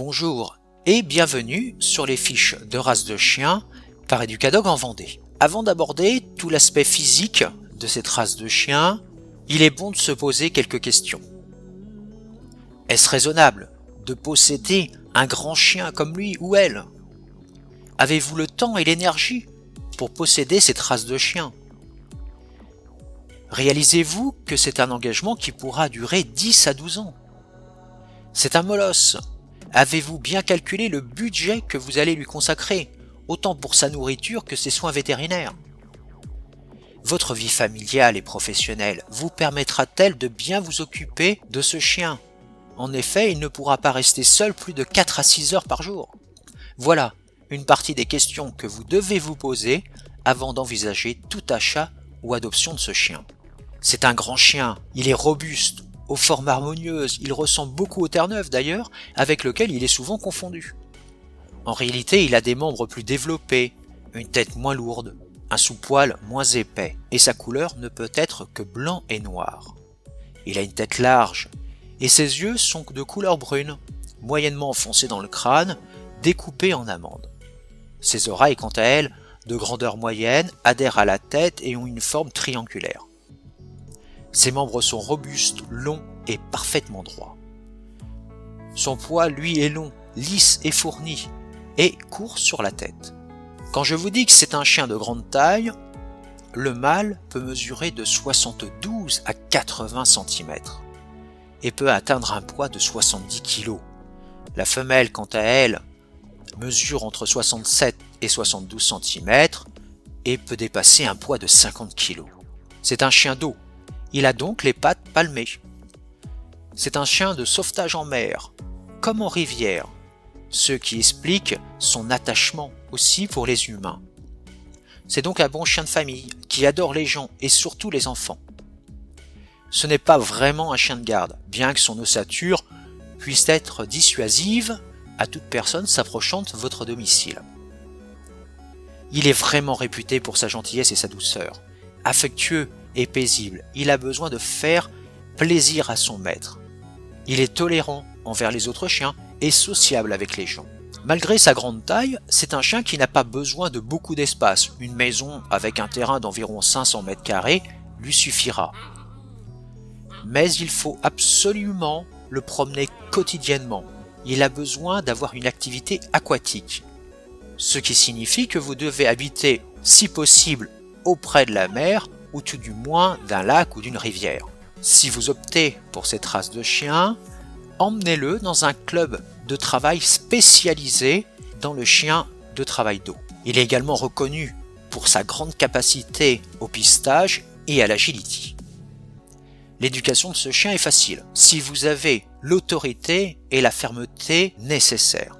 Bonjour et bienvenue sur les fiches de race de chien par Educadog en Vendée. Avant d'aborder tout l'aspect physique de cette race de chien, il est bon de se poser quelques questions. Est-ce raisonnable de posséder un grand chien comme lui ou elle? Avez-vous le temps et l'énergie pour posséder cette race de chien? Réalisez-vous que c'est un engagement qui pourra durer 10 à 12 ans. C'est un molosse. Avez-vous bien calculé le budget que vous allez lui consacrer, autant pour sa nourriture que ses soins vétérinaires? Votre vie familiale et professionnelle vous permettra-t-elle de bien vous occuper de ce chien? En effet, il ne pourra pas rester seul plus de 4 à 6 heures par jour. Voilà une partie des questions que vous devez vous poser avant d'envisager tout achat ou adoption de ce chien. C'est un grand chien, il est robuste, aux formes harmonieuses, il ressemble beaucoup au Terre-Neuve d'ailleurs, avec lequel il est souvent confondu. En réalité, il a des membres plus développés, une tête moins lourde, un sous-poil moins épais, et sa couleur ne peut être que blanc et noir. Il a une tête large, et ses yeux sont de couleur brune, moyennement enfoncés dans le crâne, découpés en amandes. Ses oreilles, quant à elles, de grandeur moyenne, adhèrent à la tête et ont une forme triangulaire. Ses membres sont robustes, longs et parfaitement droits. Son poil, lui, est long, lisse et fourni, et court sur la tête. Quand je vous dis que c'est un chien de grande taille, le mâle peut mesurer de 72 à 80 cm et peut atteindre un poids de 70 kg. La femelle, quant à elle, mesure entre 67 et 72 cm et peut dépasser un poids de 50 kg. C'est un chien d'eau. Il a donc les pattes palmées. C'est un chien de sauvetage en mer, comme en rivière, ce qui explique son attachement aussi pour les humains. C'est donc un bon chien de famille qui adore les gens et surtout les enfants. Ce n'est pas vraiment un chien de garde, bien que son ossature puisse être dissuasive à toute personne s'approchant de votre domicile. Il est vraiment réputé pour sa gentillesse et sa douceur. Affectueux et paisible, il a besoin de faire plaisir à son maître. Il est tolérant envers les autres chiens et sociable avec les gens. Malgré sa grande taille, c'est un chien qui n'a pas besoin de beaucoup d'espace. Une maison avec un terrain d'environ 500 mètres carrés lui suffira. Mais il faut absolument le promener quotidiennement. Il a besoin d'avoir une activité aquatique, ce qui signifie que vous devez habiter, si possible, auprès de la mer ou tout du moins d'un lac ou d'une rivière. Si vous optez pour cette race de chien, emmenez-le dans un club de travail spécialisé dans le chien de travail d'eau. Il est également reconnu pour sa grande capacité au pistage et à l'agility. L'éducation de ce chien est facile, si vous avez l'autorité et la fermeté nécessaires.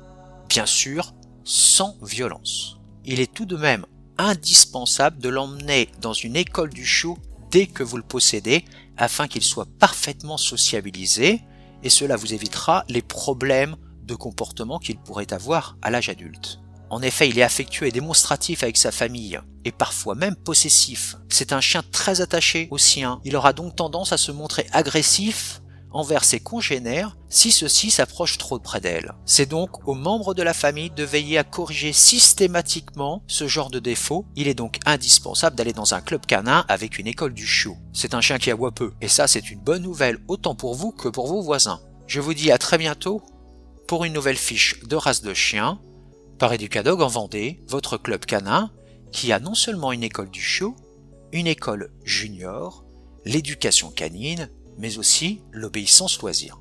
Bien sûr, sans violence. Il est tout de même indispensable de l'emmener dans une école du chiot dès que vous le possédez afin qu'il soit parfaitement sociabilisé et cela vous évitera les problèmes de comportement qu'il pourrait avoir à l'âge adulte. En effet, il est affectueux et démonstratif avec sa famille et parfois même possessif. C'est un chien très attaché au sien. Il aura donc tendance à se montrer agressif envers ses congénères si ceux-ci s'approchent trop près d'elle. C'est donc aux membres de la famille de veiller à corriger systématiquement ce genre de défaut. Il est donc indispensable d'aller dans un club canin avec une école du chiot. C'est un chien qui aboie peu, et ça c'est une bonne nouvelle autant pour vous que pour vos voisins. Je vous dis à très bientôt pour une nouvelle fiche de race de chien par Educadog en Vendée, votre club canin qui a non seulement une école du chiot, une école junior, l'éducation canine, mais aussi l'obéissance loisir.